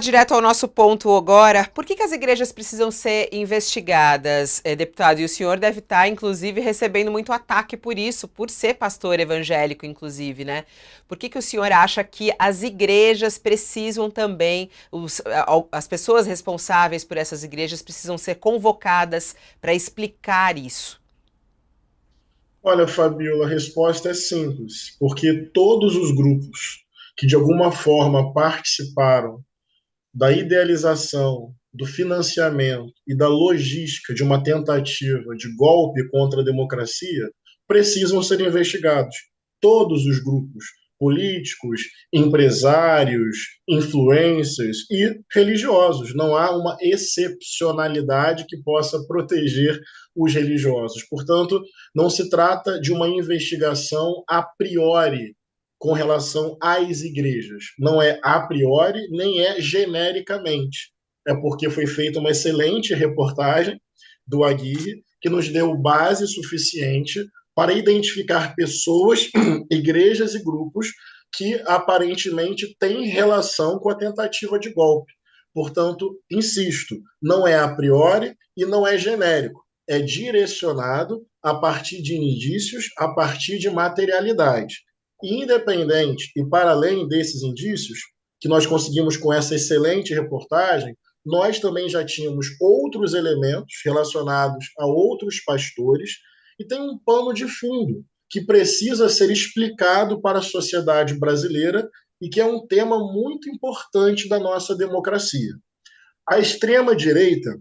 Direto ao nosso ponto agora, por que as igrejas precisam ser investigadas, deputado? E o senhor deve estar, inclusive, recebendo muito ataque por isso, por ser pastor evangélico, inclusive, né? Por que o senhor acha que as igrejas precisam também, as pessoas responsáveis por essas igrejas precisam ser convocadas para explicar isso? Olha, Fabiola, a resposta é simples, porque todos os grupos que de alguma forma participaram da idealização, do financiamento e da logística de uma tentativa de golpe contra a democracia precisam ser investigados. Todos os grupos políticos, empresários, influencers e religiosos. Não há uma excepcionalidade que possa proteger os religiosos. Portanto, não se trata de uma investigação a priori com relação às igrejas. Não é a priori, nem é genericamente. É porque foi feita uma excelente reportagem do Aguirre, que nos deu base suficiente para identificar pessoas, igrejas e grupos que aparentemente têm relação com a tentativa de golpe. Portanto, insisto, não é a priori e não é genérico. É direcionado a partir de indícios, a partir de materialidade. Independente e para além desses indícios, que nós conseguimos com essa excelente reportagem, nós também já tínhamos outros elementos relacionados a outros pastores e tem um pano de fundo que precisa ser explicado para a sociedade brasileira e que é um tema muito importante da nossa democracia. A extrema-direita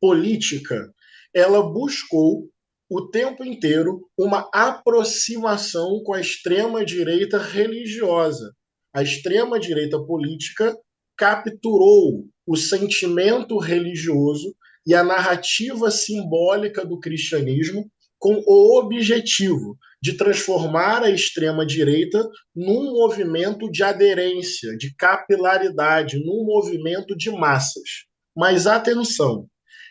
política, ela buscou o tempo inteiro uma aproximação com a extrema-direita religiosa. A extrema-direita política capturou o sentimento religioso e a narrativa simbólica do cristianismo com o objetivo de transformar a extrema-direita num movimento de aderência, de capilaridade, num movimento de massas. Mas atenção,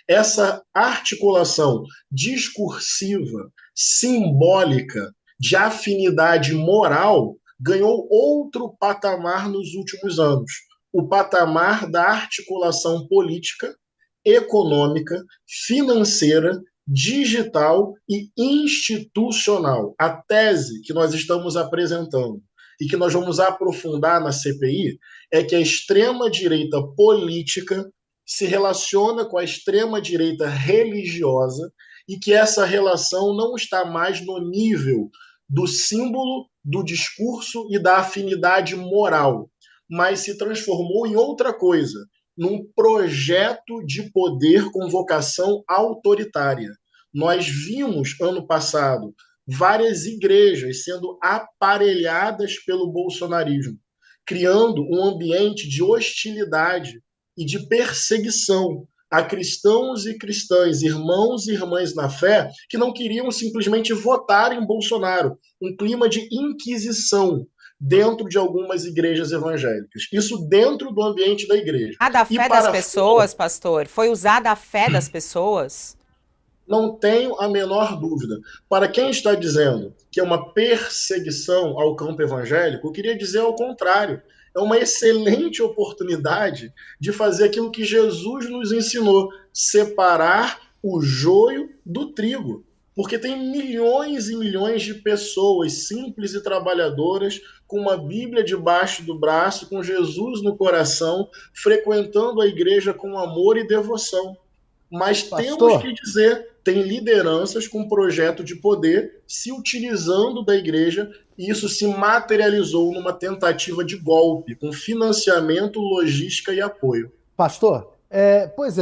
essa articulação discursiva, simbólica, de afinidade moral, ganhou outro patamar nos últimos anos. O patamar da articulação política, econômica, financeira, digital e institucional. A tese que nós estamos apresentando e que nós vamos aprofundar na CPI é que a extrema-direita política se relaciona com a extrema-direita religiosa e que essa relação não está mais no nível do símbolo, do discurso e da afinidade moral, mas se transformou em outra coisa, num projeto de poder com vocação autoritária. Nós vimos, ano passado, várias igrejas sendo aparelhadas pelo bolsonarismo, criando um ambiente de hostilidade e de perseguição a cristãos e cristãs, irmãos e irmãs na fé, que não queriam simplesmente votar em Bolsonaro. Um clima de inquisição dentro de algumas igrejas evangélicas. Isso dentro do ambiente da igreja. A da E fé das para fora, pessoas, pastor? Foi usada a fé das pessoas? não tenho a menor dúvida. Para quem está dizendo que é uma perseguição ao campo evangélico, eu queria dizer ao contrário. É uma excelente oportunidade de fazer aquilo que Jesus nos ensinou: separar o joio do trigo. Porque tem milhões e milhões de pessoas simples e trabalhadoras com uma Bíblia debaixo do braço, com Jesus no coração, frequentando a igreja com amor e devoção. Mas temos que Pastor, dizer, tem lideranças com projeto de poder se utilizando da igreja e isso se materializou numa tentativa de golpe, com financiamento, logística e apoio. pastor, pois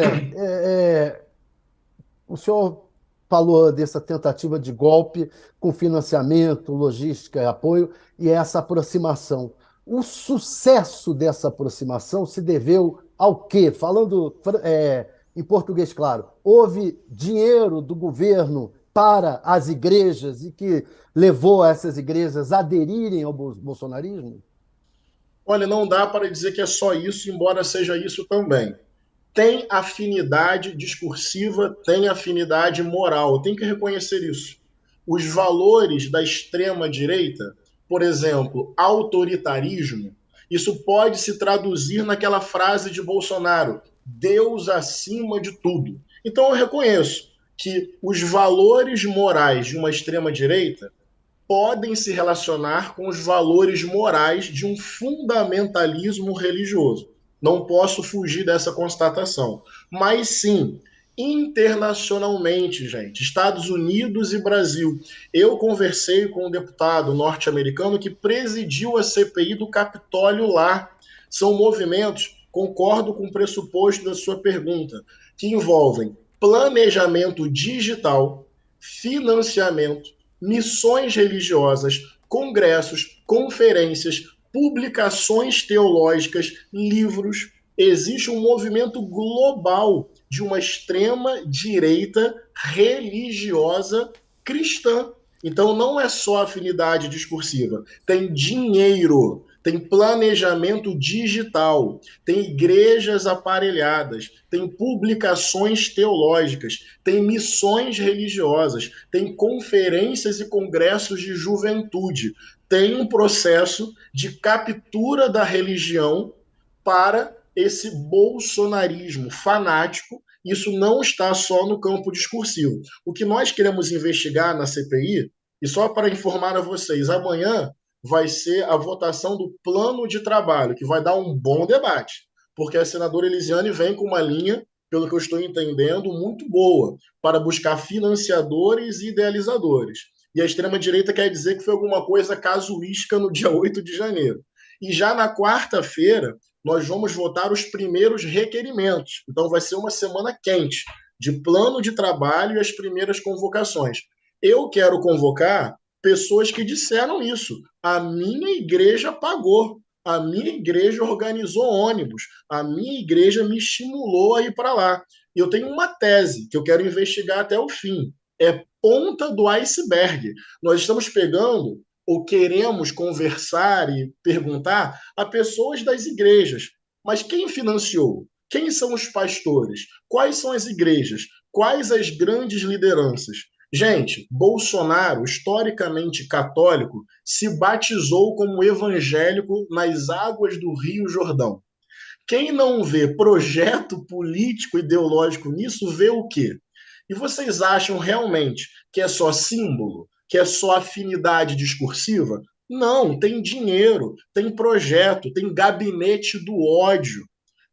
o senhor falou dessa tentativa de golpe com financiamento, logística e apoio e essa aproximação. O sucesso dessa aproximação se deveu ao quê? Falando em português, claro, houve dinheiro do governo para as igrejas e que levou essas igrejas a aderirem ao bolsonarismo? Olha, não dá para dizer que é só isso, embora seja isso também. Tem afinidade discursiva, tem afinidade moral, tem que reconhecer isso. Os valores da extrema-direita, por exemplo, autoritarismo, Isso pode se traduzir naquela frase de Bolsonaro: Deus acima de tudo. Então eu reconheço que os valores morais de uma extrema-direita podem se relacionar com os valores morais de um fundamentalismo religioso. Não posso fugir dessa constatação. Mas sim, internacionalmente, gente, Estados Unidos e Brasil. Eu conversei com um deputado norte-americano que presidiu a CPI do Capitólio lá. São movimentos, concordo com o pressuposto da sua pergunta, que envolvem planejamento digital, financiamento, missões religiosas, congressos, conferências, publicações teológicas, livros. Existe um movimento global de uma extrema-direita religiosa cristã. Então não é só afinidade discursiva, tem dinheiro, tem planejamento digital, tem igrejas aparelhadas, tem publicações teológicas, tem missões religiosas, tem conferências e congressos de juventude, tem um processo de captura da religião para esse bolsonarismo fanático. Isso não está só no campo discursivo. O que nós queremos investigar na CPI, e só para informar a vocês, amanhã vai ser a votação do plano de trabalho, que vai dar um bom debate, porque a senadora Elisiane vem com uma linha, pelo que eu estou entendendo, muito boa, para buscar financiadores e idealizadores. E a extrema-direita quer dizer que foi alguma coisa casuística no dia 8 de janeiro. E já na quarta-feira, nós vamos votar os primeiros requerimentos. Então vai ser uma semana quente, de plano de trabalho e as primeiras convocações. Eu quero convocar pessoas que disseram isso. A minha igreja pagou, a minha igreja organizou ônibus, a minha igreja me estimulou a ir para lá. E eu tenho uma tese que eu quero investigar até o fim. É ponta do iceberg. Nós estamos pegando ou queremos conversar e perguntar a pessoas das igrejas. Mas quem financiou? Quem são os pastores? Quais são as igrejas? Quais as grandes lideranças? Gente, Bolsonaro, historicamente católico, se batizou como evangélico nas águas do Rio Jordão. Quem não vê projeto político ideológico nisso, vê o quê? E vocês acham realmente que é só símbolo? Que é só afinidade discursiva? Não, tem dinheiro, tem projeto, tem gabinete do ódio,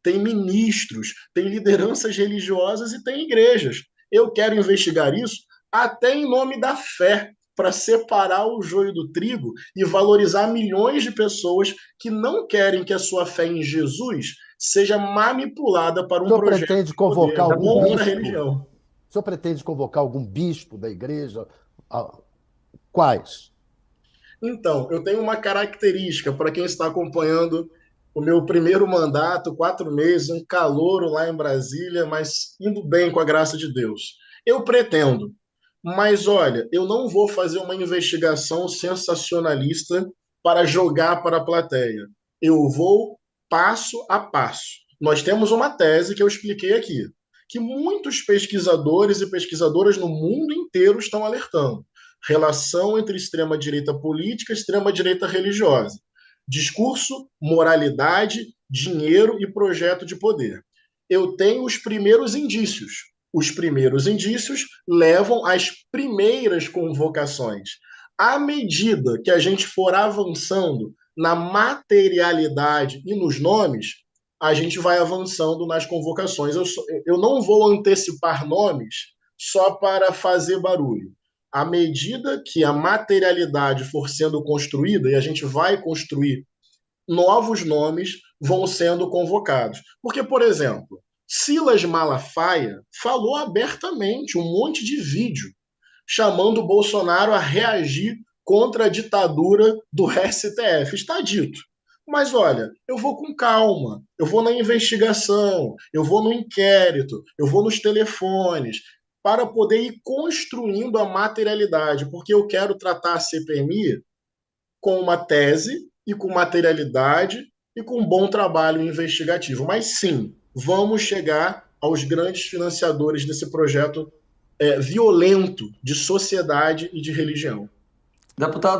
tem ministros, tem lideranças religiosas e tem igrejas. Eu quero investigar isso até em nome da fé, para separar o joio do trigo e valorizar milhões de pessoas que não querem que a sua fé em Jesus seja manipulada para um O senhor projeto pretende de poder, convocar algum contra a bispo? religião. O senhor pretende convocar algum bispo da igreja? Ah, quais? Então, eu tenho uma característica para quem está acompanhando o meu primeiro mandato, 4 meses, um calouro lá em Brasília, mas indo bem com a graça de Deus. Eu pretendo, mas olha, eu não vou fazer uma investigação sensacionalista para jogar para a plateia. Eu vou passo a passo. Nós temos uma tese que eu expliquei aqui, que muitos pesquisadores e pesquisadoras no mundo inteiro estão alertando. Relação entre extrema-direita política e extrema-direita religiosa. Discurso, moralidade, dinheiro e projeto de poder. Eu tenho os primeiros indícios. Os primeiros indícios levam às primeiras convocações. À medida que a gente for avançando na materialidade e nos nomes, a gente vai avançando nas convocações. Eu não vou antecipar nomes só para fazer barulho. À medida que a materialidade for sendo construída, e a gente vai construir, novos nomes vão sendo convocados. Porque, por exemplo, Silas Malafaia falou abertamente um monte de vídeo chamando o Bolsonaro a reagir contra a ditadura do STF. Está dito. Mas olha, eu vou com calma, eu vou na investigação, eu vou no inquérito, eu vou nos telefones, para poder ir construindo a materialidade, porque eu quero tratar a CPMI com uma tese e com materialidade e com um bom trabalho investigativo. Mas sim, vamos chegar aos grandes financiadores desse projeto violento de sociedade e de religião. Deputado